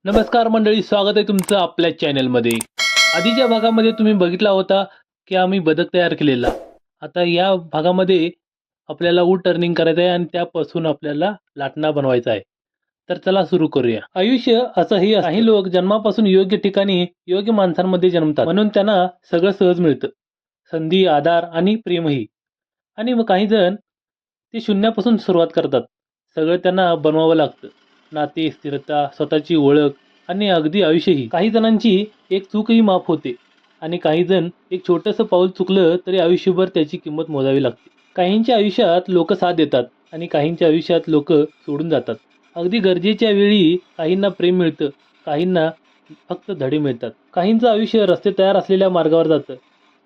नमस्कार मंडळी, स्वागत आहे तुमचं आपल्या चॅनलमध्ये. आधीच्या भागामध्ये तुम्ही बघितला होता की आम्ही बदक तयार केलेला. आता या भागामध्ये आपल्याला वूड टर्निंग करायचं आहे आणि त्यापासून आपल्याला लाटणा बनवायचा आहे. तर चला सुरू करूया. आयुष्य असंही असतं. काही लोक जन्मापासून योग्य ठिकाणी योग्य माणसांमध्ये जन्मतात, म्हणून त्यांना सगळं सहज मिळतं, संधी, आधार आणि प्रेमही. आणि मग काही जण ते शून्यापासून सुरुवात करतात. सगळं त्यांना बनवावं लागतं, नाते, स्थिरता, स्वतःची ओळख आणि अगदी आयुष्यही. काही जणांची एक चूकही माफ होते आणि काही जण एक छोटंसं पाऊल चुकलं तरी आयुष्यभर त्याची किंमत मोजावी लागते. काहींच्या आयुष्यात लोक साथ देतात आणि काहींच्या आयुष्यात लोक सोडून जातात. अगदी गरजेच्या वेळी काहींना प्रेम मिळतं, काहींना फक्त धडे मिळतात. काहींचं आयुष्य रस्ते तयार असलेल्या मार्गावर जातं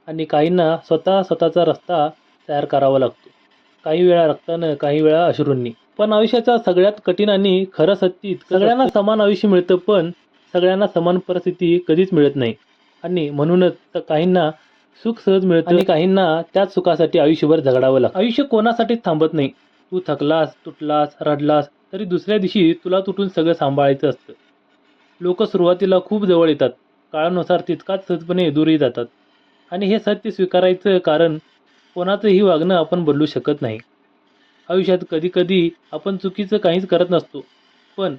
आणि काहींना स्वतःचा रस्ता तयार करावा लागतो, काही वेळा रक्तानं, काही वेळा अश्रूंनी. पण आयुष्याचा सगळ्यात कठीण आणि खरं सत्य इतकं, सगळ्यांना समान आयुष्य मिळतं पण सगळ्यांना समान परिस्थिती कधीच मिळत नाही. आणि म्हणूनच तर काहींना सुख सहज मिळतं आणि काहींना त्याच सुखासाठी आयुष्यभर झगडावं लागतं. आयुष्य कोणासाठीच थांबत नाही. तू थकलास, तुटलास, रडलास तरी दुसऱ्या दिवशी तुला तुटून सगळं सांभाळायचं असतं. लोक सुरुवातीला खूप जवळ येतात, काळानुसार तितकाच सहजपणे दूरही जातात. आणि हे सत्य स्वीकारायचं, कारण कोणाचंही वागणं आपण बदलू शकत नाही. आयुष्यात कधी कधी आपण चुकीचं काहीच करत नसतो, पण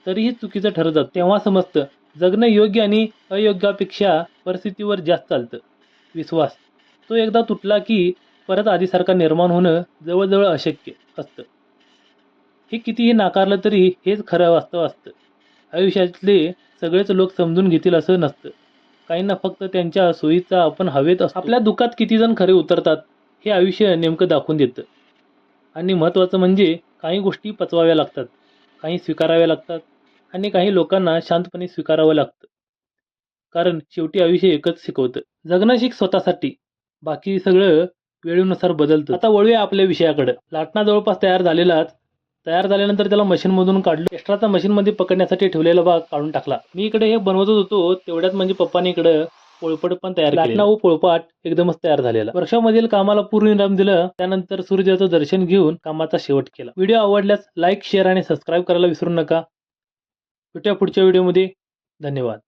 तरीही चुकीचं ठरत जातं. तेव्हा समजतं जगणं योग्य आणि अयोग्यापेक्षा परिस्थितीवर जास्त चालतं. विश्वास तो एकदा तुटला की परत आधीसारखा निर्माण होणं जवळजवळ अशक्य असतं. हे कितीही नाकारलं तरी हेच खरं वास्तव असतं. आयुष्यातले सगळेच लोक समजून घेतील असं नसतं. काहींना फक्त त्यांच्या सोयीचा आपण हवेत असतो. आपल्या दुःखात किती जण खरे उतरतात हे आयुष्य नेमकं दाखवून देतं. आणि महत्त्वाचं म्हणजे काही गोष्टी पचवाव्या लागतात, काही स्वीकाराव्या लागतात आणि काही लोकांना शांतपणे स्वीकारावं लागतं. कारण शेवटी आयुष्य एकच शिकवतं, जगणं शिक स्वतःसाठी, बाकी सगळं वेळेनुसार बदलतं. आता वळूया आपल्या विषयाकडे. लाटणा जवळपास तयार झाल्यानंतर त्याला मशीनमधून काढलं. एक्स्ट्राचा मशीनमध्ये पकडण्यासाठी ठेवलेला भाग काढून टाकला. मी इकडे हे बनवतच होतो तेवढ्यात म्हणजे पप्पाने इकडे पोळपाट पण तयार केला. लाटणा व पोळपाट एकदमच तयार झालेला. वर्षामधील कामाला पूर्ण विराम दिलं, त्यानंतर सूर्याचं दर्शन घेऊन कामाचा शेवट केला. व्हिडिओ आवडल्यास लाईक, शेअर आणि सबस्क्राईब करायला विसरू नका. भेटूया पुढच्या व्हिडिओमध्ये. धन्यवाद.